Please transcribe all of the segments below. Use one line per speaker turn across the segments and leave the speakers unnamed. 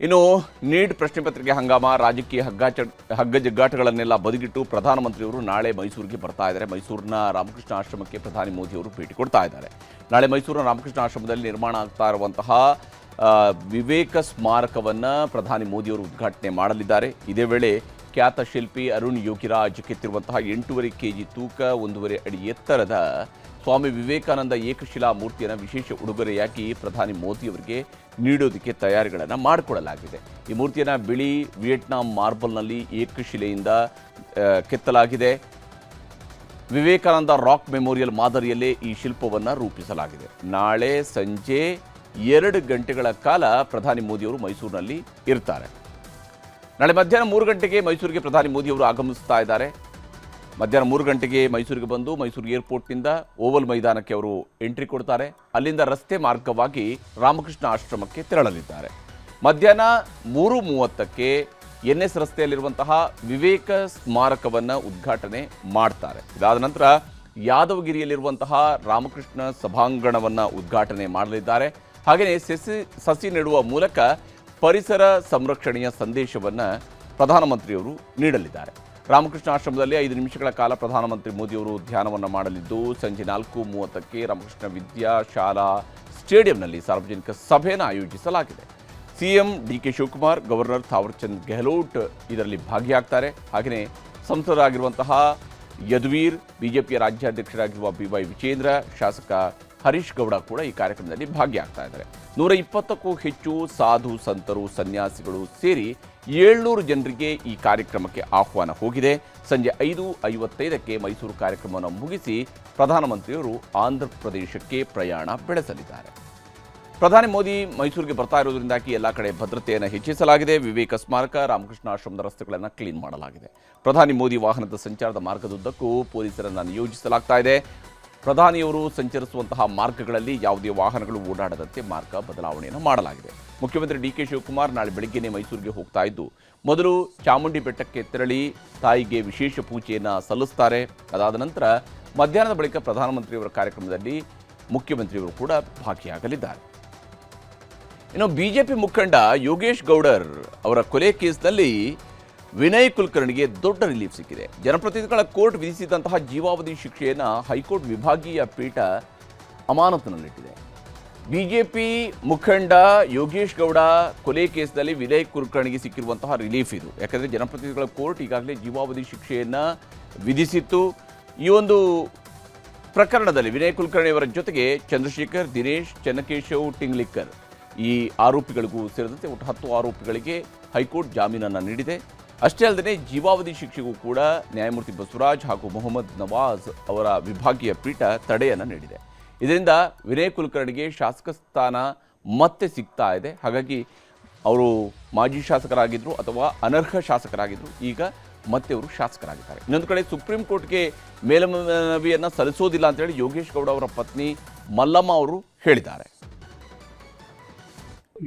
ಇನ್ನು ನೀಟ್ ಪ್ರಶ್ನೆ ಪತ್ರಿಕೆ ಹಂಗಾಮ ರಾಜಕೀಯ ಹಗ್ಗಜಗ್ಗಾಟಗಳನ್ನೆಲ್ಲ ಬದಿಗಿಟ್ಟು ಪ್ರಧಾನಮಂತ್ರಿಯವರು ನಾಳೆ ಮೈಸೂರಿಗೆ ಬರ್ತಾ ಇದ್ದಾರೆ. ಮೈಸೂರಿನ ರಾಮಕೃಷ್ಣ ಆಶ್ರಮಕ್ಕೆ ಪ್ರಧಾನಿ ಮೋದಿಯವರು ಭೇಟಿ ಕೊಡ್ತಾ ಇದ್ದಾರೆ. ನಾಳೆ ಮೈಸೂರಿನ ರಾಮಕೃಷ್ಣ ಆಶ್ರಮದಲ್ಲಿ ನಿರ್ಮಾಣ ಆಗ್ತಾ ಇರುವಂತಹ ವಿವೇಕ ಸ್ಮಾರಕವನ್ನು ಪ್ರಧಾನಿ ಮೋದಿಯವರು ಉದ್ಘಾಟನೆ ಮಾಡಲಿದ್ದಾರೆ. ಇದೇ ವೇಳೆ ಖ್ಯಾತ ಶಿಲ್ಪಿ ಅರುಣ್ ಯೋಗಿರಾಜ್ ಕೆತ್ತಿರುವಂತಹ 8.5 kg ತೂಕ 1.5 ಅಡಿ ಎತ್ತರದ ಸ್ವಾಮಿ ವಿವೇಕಾನಂದ ಏಕಶಿಲಾ ಮೂರ್ತಿಯನ್ನು ವಿಶೇಷ ಉಡುಗೊರೆಯಾಗಿ ಪ್ರಧಾನಿ ಮೋದಿಯವರಿಗೆ ನೀಡೋದಕ್ಕೆ ತಯಾರಿಗಳನ್ನು ಮಾಡಿಕೊಳ್ಳಲಾಗಿದೆ. ಈ ಮೂರ್ತಿಯನ್ನು ಬಿಳಿ ವಿಯೆಟ್ನಾಂ ಮಾರ್ಬಲ್ನಲ್ಲಿ ಏಕಶಿಲೆಯಿಂದ ಕೆತ್ತಲಾಗಿದೆ. ವಿವೇಕಾನಂದ ರಾಕ್ ಮೆಮೋರಿಯಲ್ ಮಾದರಿಯಲ್ಲೇ ಈ ಶಿಲ್ಪವನ್ನು ರೂಪಿಸಲಾಗಿದೆ. ನಾಳೆ ಸಂಜೆ 2 ಗಂಟೆಗಳ ಕಾಲ ಪ್ರಧಾನಿ ಮೋದಿಯವರು ಮೈಸೂರಿನಲ್ಲಿ ಇರ್ತಾರೆ. ನಾಳೆ ಮಧ್ಯಾಹ್ನ 3 ಗಂಟೆಗೆ ಮೈಸೂರಿಗೆ ಪ್ರಧಾನಿ ಮೋದಿಯವರು ಆಗಮಿಸ್ತಾ ಇದ್ದಾರೆ. ಮಧ್ಯಾಹ್ನ 3 ಗಂಟೆಗೆ ಮೈಸೂರಿಗೆ ಬಂದು ಮೈಸೂರು ಏರ್ಪೋರ್ಟ್ನಿಂದ ಓವಲ್ ಮೈದಾನಕ್ಕೆ ಅವರು ಎಂಟ್ರಿ ಕೊಡ್ತಾರೆ. ಅಲ್ಲಿಂದ ರಸ್ತೆ ಮಾರ್ಗವಾಗಿ ರಾಮಕೃಷ್ಣ ಆಶ್ರಮಕ್ಕೆ ತೆರಳಲಿದ್ದಾರೆ. ಮಧ್ಯಾಹ್ನ 3:30ಕ್ಕೆ NS ರಸ್ತೆಯಲ್ಲಿರುವಂತಹ ವಿವೇಕ ಸ್ಮಾರಕವನ್ನು ಉದ್ಘಾಟನೆ ಮಾಡ್ತಾರೆ. ಇದಾದ ನಂತರ ಯಾದವಗಿರಿಯಲ್ಲಿರುವಂತಹ ರಾಮಕೃಷ್ಣ ಸಭಾಂಗಣವನ್ನು ಉದ್ಘಾಟನೆ ಮಾಡಲಿದ್ದಾರೆ. ಹಾಗೆಯೇ ಸಸಿ ನೆಡುವ ಮೂಲಕ ಪರಿಸರ ಸಂರಕ್ಷಣೆಯ ಸಂದೇಶವನ್ನು ಪ್ರಧಾನಮಂತ್ರಿಯವರು ನೀಡಲಿದ್ದಾರೆ. ರಾಮಕೃಷ್ಣ ಆಶ್ರಮದಲ್ಲಿ 5 ನಿಮಿಷಗಳ ಕಾಲ ಪ್ರಧಾನಮಂತ್ರಿ ಮೋದಿಯವರು ಧ್ಯಾನವನ್ನು ಮಾಡಲಿದ್ದು ಸಂಜೆ 4:30ಕ್ಕೆ ರಾಮಕೃಷ್ಣ ವಿದ್ಯಾಶಾಲಾ ಸ್ಟೇಡಿಯಂನಲ್ಲಿ ಸಾರ್ವಜನಿಕ ಸಭೆಯನ್ನು ಆಯೋಜಿಸಲಾಗಿದೆ. CM DK Shivakumar, governor Thawarchand Gehlot ಇದರಲ್ಲಿ ಭಾಗಿಯಾಗ್ತಾರೆ. ಹಾಗೆಯೇ ಸಂಸದರಾಗಿರುವಂತಹ ಯದುವೀರ್, ಬಿಜೆಪಿಯ ರಾಜ್ಯಾಧ್ಯಕ್ಷರಾಗಿರುವ BY ವಿಜೇಂದ್ರ, ಶಾಸಕ ಹರೀಶ್ ಗೌಡ ಕೂಡ ಈ ಕಾರ್ಯಕ್ರಮದಲ್ಲಿ ಭಾಗಿಯಾಗ್ತಾ ಇದ್ದಾರೆ. 120ಕ್ಕೂ ಹೆಚ್ಚು ಸಾಧು ಸಂತರು, ಸನ್ಯಾಸಿಗಳು ಸೇರಿ 700 ಜನರಿಗೆ ಈ ಕಾರ್ಯಕ್ರಮಕ್ಕೆ ಆಹ್ವಾನ ಹೋಗಿದೆ. ಸಂಜೆ 5:55ಕ್ಕೆ ಮೈಸೂರು ಕಾರ್ಯಕ್ರಮವನ್ನು ಮುಗಿಸಿ ಪ್ರಧಾನಮಂತ್ರಿಯವರು ಆಂಧ್ರ ಪ್ರದೇಶಕ್ಕೆ ಪ್ರಯಾಣ ಬೆಳೆಸಲಿದ್ದಾರೆ. ಪ್ರಧಾನಿ ಮೋದಿ ಮೈಸೂರಿಗೆ ಬರ್ತಾ ಇರೋದ್ರಿಂದಾಗಿ ಎಲ್ಲ ಕಡೆ ಭದ್ರತೆಯನ್ನು ಹೆಚ್ಚಿಸಲಾಗಿದೆ. ವಿವೇಕ ಸ್ಮಾರಕ, ರಾಮಕೃಷ್ಣ ಆಶ್ರಮದ ರಸ್ತೆಗಳನ್ನು ಕ್ಲೀನ್ ಮಾಡಲಾಗಿದೆ. ಪ್ರಧಾನಿ ಮೋದಿ ವಾಹನದ ಸಂಚಾರದ ಮಾರ್ಗದುದ್ದಕ್ಕೂ ಪೊಲೀಸರನ್ನು ನಿಯೋಜಿಸಲಾಗ್ತಾ ಇದೆ. ಪ್ರಧಾನಿಯವರು ಸಂಚರಿಸುವಂತಹ ಮಾರ್ಗಗಳಲ್ಲಿ ಯಾವುದೇ ವಾಹನಗಳು ಓಡಾಡದಂತೆ ಮಾರ್ಗ ಬದಲಾವಣೆಯನ್ನು ಮಾಡಲಾಗಿದೆ. ಮುಖ್ಯಮಂತ್ರಿ DK ಶಿವಕುಮಾರ್ ನಾಳೆ ಬೆಳಗ್ಗೆನೇ ಮೈಸೂರಿಗೆ ಹೋಗ್ತಾ ಇದ್ದು ಮೊದಲು ಚಾಮುಂಡಿ ಬೆಟ್ಟಕ್ಕೆ ತೆರಳಿ ತಾಯಿಗೆ ವಿಶೇಷ ಪೂಜೆಯನ್ನು ಸಲ್ಲಿಸ್ತಾರೆ. ಅದಾದ ನಂತರ ಮಧ್ಯಾಹ್ನದ ಬಳಿಕ ಪ್ರಧಾನಮಂತ್ರಿಯವರ ಕಾರ್ಯಕ್ರಮದಲ್ಲಿ ಮುಖ್ಯಮಂತ್ರಿಯವರು ಕೂಡ ಭಾಗಿಯಾಗಲಿದ್ದಾರೆ. ಇನ್ನು ಬಿಜೆಪಿ ಮುಖಂಡ ಯೋಗೇಶ್ ಗೌಡರ್ ಅವರ ಕೊಲೆ ಕೇಸ್ನಲ್ಲಿ ವಿನಯ್ ಕುಲಕರ್ಣಿಗೆ ದೊಡ್ಡ ರಿಲೀಫ್ ಸಿಕ್ಕಿದೆ. ಜನಪ್ರತಿನಿಧಿಗಳ ಕೋರ್ಟ್ ವಿಧಿಸಿದಂತಹ ಜೀವಾವಧಿ ಶಿಕ್ಷೆಯನ್ನು ಹೈಕೋರ್ಟ್ ವಿಭಾಗೀಯ ಪೀಠ ಅಮಾನತಿನಲ್ಲಿಟ್ಟಿದೆ. ಬಿಜೆಪಿ ಮುಖಂಡ ಯೋಗೇಶ್ ಗೌಡ ಕೊಲೆ ಕೇಸ್ನಲ್ಲಿ ವಿನಯ್ ಕುಲಕರ್ಣಿಗೆ ಸಿಕ್ಕಿರುವಂತಹ ರಿಲೀಫ್ ಇದು. ಯಾಕಂದರೆ ಜನಪ್ರತಿನಿಧಿಗಳ ಕೋರ್ಟ್ ಈಗಾಗಲೇ ಜೀವಾವಧಿ ಶಿಕ್ಷೆಯನ್ನು ವಿಧಿಸಿತ್ತು. ಈ ಒಂದು ಪ್ರಕರಣದಲ್ಲಿ ವಿನಯ್ ಕುಲಕರ್ಣಿಯವರ ಜೊತೆಗೆ ಚಂದ್ರಶೇಖರ್, ದಿನೇಶ್, ಚೆನ್ನಕೇಶವ್ ಟಿಂಗ್ಲಿಕ್ಕರ್ ಈ ಆರೋಪಿಗಳಿಗೂ ಸೇರಿದಂತೆ ಒಟ್ಟು 10 ಆರೋಪಿಗಳಿಗೆ ಹೈಕೋರ್ಟ್ ಜಾಮೀನನ್ನು ನೀಡಿದೆ. ಅಷ್ಟೇ ಅಲ್ಲದೆ ಜೀವಾವಧಿ ಶಿಕ್ಷೆಗೂ ಕೂಡ ನ್ಯಾಯಮೂರ್ತಿ ಬಸವರಾಜ್ ಹಾಗೂ ಮೊಹಮ್ಮದ್ ನವಾಜ್ ಅವರ ವಿಭಾಗೀಯ ಪೀಠ ತಡೆಯನ್ನು ನೀಡಿದೆ. ಇದರಿಂದ ವಿನಯ್ ಕುಲಕರ್ಣಿಗೆ ಶಾಸಕ ಸ್ಥಾನ ಮತ್ತೆ ಸಿಗ್ತಾ ಇದೆ. ಹಾಗಾಗಿ ಅವರು ಮಾಜಿ ಶಾಸಕರಾಗಿದ್ದರು ಅಥವಾ ಅನರ್ಹ ಶಾಸಕರಾಗಿದ್ದರು, ಈಗ ಮತ್ತೆ ಅವರು ಶಾಸಕರಾಗಿದ್ದಾರೆ. ಇನ್ನೊಂದು ಕಡೆ ಸುಪ್ರೀಂ ಕೋರ್ಟ್ಗೆ ಮೇಲ್ಮನವಿಯನ್ನು ಸಲ್ಲಿಸೋದಿಲ್ಲ ಅಂತೇಳಿ ಯೋಗೇಶ್ ಗೌಡ ಅವರ ಪತ್ನಿ ಮಲ್ಲಮ್ಮ ಅವರು ಹೇಳಿದ್ದಾರೆ.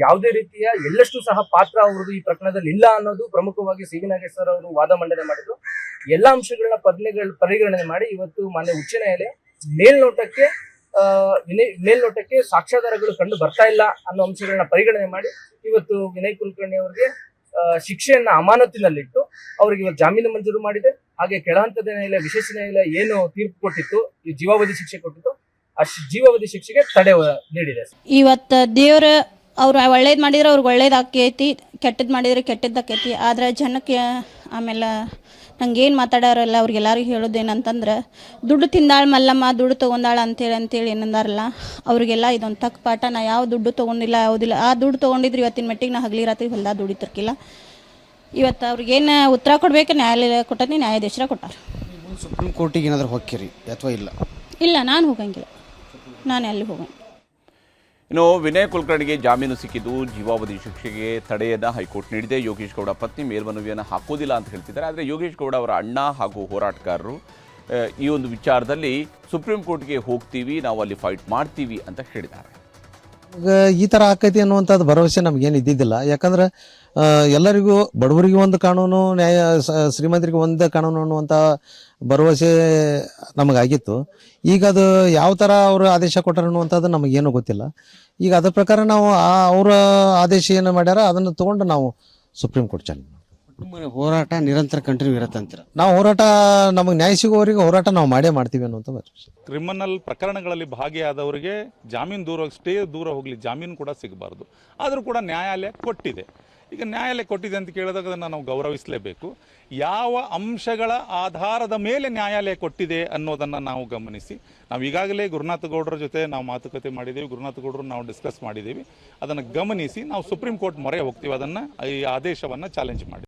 ಯಾವುದೇ ರೀತಿಯ ಎಳ್ಳಷ್ಟು ಸಹ ಪಾತ್ರ ಅವರದು ಈ ಪ್ರಕರಣದಲ್ಲಿ ಇಲ್ಲ ಅನ್ನೋದು ಪ್ರಮುಖವಾಗಿ ಸಿ ವಿ ನಾಗೇಶ್ ಸರ್ ಅವರು ವಾದ ಮಂಡನೆ ಮಾಡಿದ್ರು. ಎಲ್ಲಾ ಅಂಶಗಳನ್ನ ಪರಿಗಣನೆ ಮಾಡಿ ಇವತ್ತು ಮಾನ್ಯ ಉಚ್ಚ ನ್ಯಾಯಾಲಯ ಮೇಲ್ನೋಟಕ್ಕೆ ಸಾಕ್ಷ್ಯಾಧಾರಗಳು ಕಂಡು ಬರ್ತಾ ಇಲ್ಲ ಅನ್ನೋ ಅಂಶಗಳನ್ನ ಪರಿಗಣನೆ ಮಾಡಿ ಇವತ್ತು ವಿನಯ್ ಕುಲಕರ್ಣಿ ಅವರಿಗೆ ಶಿಕ್ಷೆಯನ್ನ ಅಮಾನತಿನಲ್ಲಿಟ್ಟು ಅವರಿಗೆ ಇವತ್ತು ಜಾಮೀನು ಮಂಜೂರು ಮಾಡಿದೆ. ಹಾಗೆ ಕೆಳಹಂತದ ನ್ಯಾಯಾಲಯ, ವಿಶೇಷ ನ್ಯಾಯಾಲಯ ಏನು ತೀರ್ಪು ಕೊಟ್ಟಿತ್ತು, ಈ ಜೀವಾವಧಿ ಶಿಕ್ಷೆ ಕೊಟ್ಟಿತ್ತು, ಆ ಜೀವಾವಧಿ ಶಿಕ್ಷೆಗೆ ತಡೆ ನೀಡಿದೆ.
ಇವತ್ತು ದೇವರ ಅವ್ರು ಒಳ್ಳೇದು ಮಾಡಿದ್ರೆ ಅವ್ರಿಗೆ ಒಳ್ಳೇದಾಕೈತಿ, ಕೆಟ್ಟದ್ದು ಮಾಡಿದರೆ ಕೆಟ್ಟದ್ದಾಕೈತಿ. ಆದರೆ ಜನಕ್ಕೆ ಆಮೇಲೆ ನಂಗೇನು ಮಾತಾಡೋರಲ್ಲ ಅವ್ರಿಗೆಲ್ಲರಿಗೂ ಹೇಳೋದೇನಂತಂದ್ರೆ, ದುಡ್ಡು ತಿಂದಾಳ ಮಲ್ಲಮ್ಮ, ದುಡ್ಡು ತೊಗೊಂಡಾಳ ಅಂತೇಳಿ ಏನಂದಾರಲ್ಲ, ಅವರಿಗೆಲ್ಲ ಇದೊಂದು ತಕ್ಕ ಪಾಠ. ನಾ ಯಾವ ದುಡ್ಡು ತೊಗೊಂಡಿಲ್ಲ, ಯಾವುದಿಲ್ಲ. ಆ ದುಡ್ಡು ತೊಗೊಂಡಿದ್ರೆ ಇವತ್ತಿನ ಮಟ್ಟಿಗೆ ನಾ ಹಗಲಿ ರಾತ್ರಿ ಹೊಲ್ದಾಗ ದುಡಿತಿರ್ಕಿಲ್ಲ. ಇವತ್ತು ಅವ್ರಿಗೇನು ಉತ್ತರ ಕೊಡಬೇಕು ನ್ಯಾಯಾಲಯ ಕೊಟ್ಟನಿ, ನ್ಯಾಯಾಧೀಶರ ಕೊಟ್ಟಾರ.
ಸುಪ್ರೀಂ ಕೋರ್ಟಿಗೆ ಏನಾದರೂ ಹೋಗ್ತೀರಿ ಅಥವಾ ಇಲ್ಲ?
ಇಲ್ಲ, ನಾನು ಹೋಗಂಗಿಲ್ಲ, ನಾನು ಅಲ್ಲಿ ಹೋಗಂಗಿಲ್ಲ.
ಇನ್ನು ವಿನಯ್ ಕುಲಕರ್ಣಿಗೆ ಜಾಮೀನು ಸಿಕ್ಕಿದ್ದು ಜೀವಾವಧಿ ಶಿಕ್ಷೆಗೆ ತಡೆಯನ್ನು ಹೈಕೋರ್ಟ್ ನೀಡಿದೆ. ಯೋಗೇಶ್ ಗೌಡ ಪತ್ನಿ ಮೇಲ್ಮನವಿಯನ್ನು ಹಾಕೋದಿಲ್ಲ ಅಂತ ಹೇಳ್ತಿದ್ದಾರೆ. ಆದರೆ ಯೋಗೇಶ್ ಗೌಡ ಅವರ ಅಣ್ಣ ಹಾಗೂ ಹೋರಾಟಗಾರರು ಈ ಒಂದು ವಿಚಾರದಲ್ಲಿ ಸುಪ್ರೀಂ ಕೋರ್ಟ್ಗೆ ಹೋಗ್ತೀವಿ, ನಾವು ಅಲ್ಲಿ ಫೈಟ್ ಮಾಡ್ತೀವಿ ಅಂತ ಹೇಳಿದ್ದಾರೆ.
ಈಗ ಈ ಥರ ಆಕೈತಿ ಅನ್ನುವಂಥದ್ದು ಭರವಸೆ ನಮಗೇನು ಇದ್ದಿದ್ದಿಲ್ಲ. ಯಾಕಂದ್ರೆ ಎಲ್ಲರಿಗೂ ಬಡವರಿಗೆ ಒಂದು ಕಾನೂನು, ಶ್ರೀಮಂತರಿಗೆ ಒಂದು ಕಾನೂನು ಅನ್ನುವಂಥ ಭರವಸೆ ನಮಗಾಗಿತ್ತು. ಈಗ ಅದು ಯಾವ ಥರ ಅವರು ಆದೇಶ ಕೊಟ್ಟಾರ ಅನ್ನುವಂಥದ್ದು ನಮಗೇನು ಗೊತ್ತಿಲ್ಲ. ಈಗ ಅದ್ರ ಪ್ರಕಾರ ನಾವು ಅವರ ಆದೇಶ ಏನು ಮಾಡ್ಯಾರ ಅದನ್ನು ತೊಗೊಂಡು ನಾವು ಸುಪ್ರೀಂ ಕೋರ್ಟ್ ಚಾಲನೆ ಮಾಡ್ತೀವಿ.
ನಿಮ್ಮ ಹೋರಾಟ ನಿರಂತರ ಕಂಟಿನ್ಯೂ ಇರತ್ತಂತೀರ?
ನಾವು ಹೋರಾಟ, ನಮಗೆ ನ್ಯಾಯ ಸಿಗೋವರೆಗೆ ಹೋರಾಟ ನಾವು ಮಾಡೇ ಮಾಡ್ತೀವಿ ಅನ್ನುವಂಥ ಭರವಸೆ.
ಕ್ರಿಮಿನಲ್ ಪ್ರಕರಣಗಳಲ್ಲಿ ಭಾಗಿಯಾದವರಿಗೆ ಜಾಮೀನು ದೂರ ಹೋಗಲಿ, ಜಾಮೀನು ಕೂಡ ಸಿಗಬಾರ್ದು. ಆದರೂ ಕೂಡ ನ್ಯಾಯಾಲಯ ಕೊಟ್ಟಿದೆ. ಈಗ ನ್ಯಾಯಾಲಯ ಕೊಟ್ಟಿದೆ ಅಂತ ಕೇಳಿದಾಗ ಅದನ್ನು ನಾವು ಗೌರವಿಸಲೇಬೇಕು. ಯಾವ ಅಂಶಗಳ ಆಧಾರದ ಮೇಲೆ ನ್ಯಾಯಾಲಯ ಕೊಟ್ಟಿದೆ ಅನ್ನೋದನ್ನು ನಾವು ಗಮನಿಸಿ, ನಾವು ಈಗಾಗಲೇ ಗುರುನಾಥ ಗೌಡರ ಜೊತೆ ನಾವು ಮಾತುಕತೆ ಮಾಡಿದ್ದೀವಿ, ಗುರುನಾಥ ಗೌಡರು ನಾವು ಡಿಸ್ಕಸ್ ಮಾಡಿದ್ದೀವಿ. ಅದನ್ನು ಗಮನಿಸಿ ನಾವು ಸುಪ್ರೀಂ ಕೋರ್ಟ್ ಮೊರೆ ಹೋಗ್ತೀವಿ, ಅದನ್ನು ಈ ಆದೇಶವನ್ನು ಚಾಲೆಂಜ್ ಮಾಡಿ.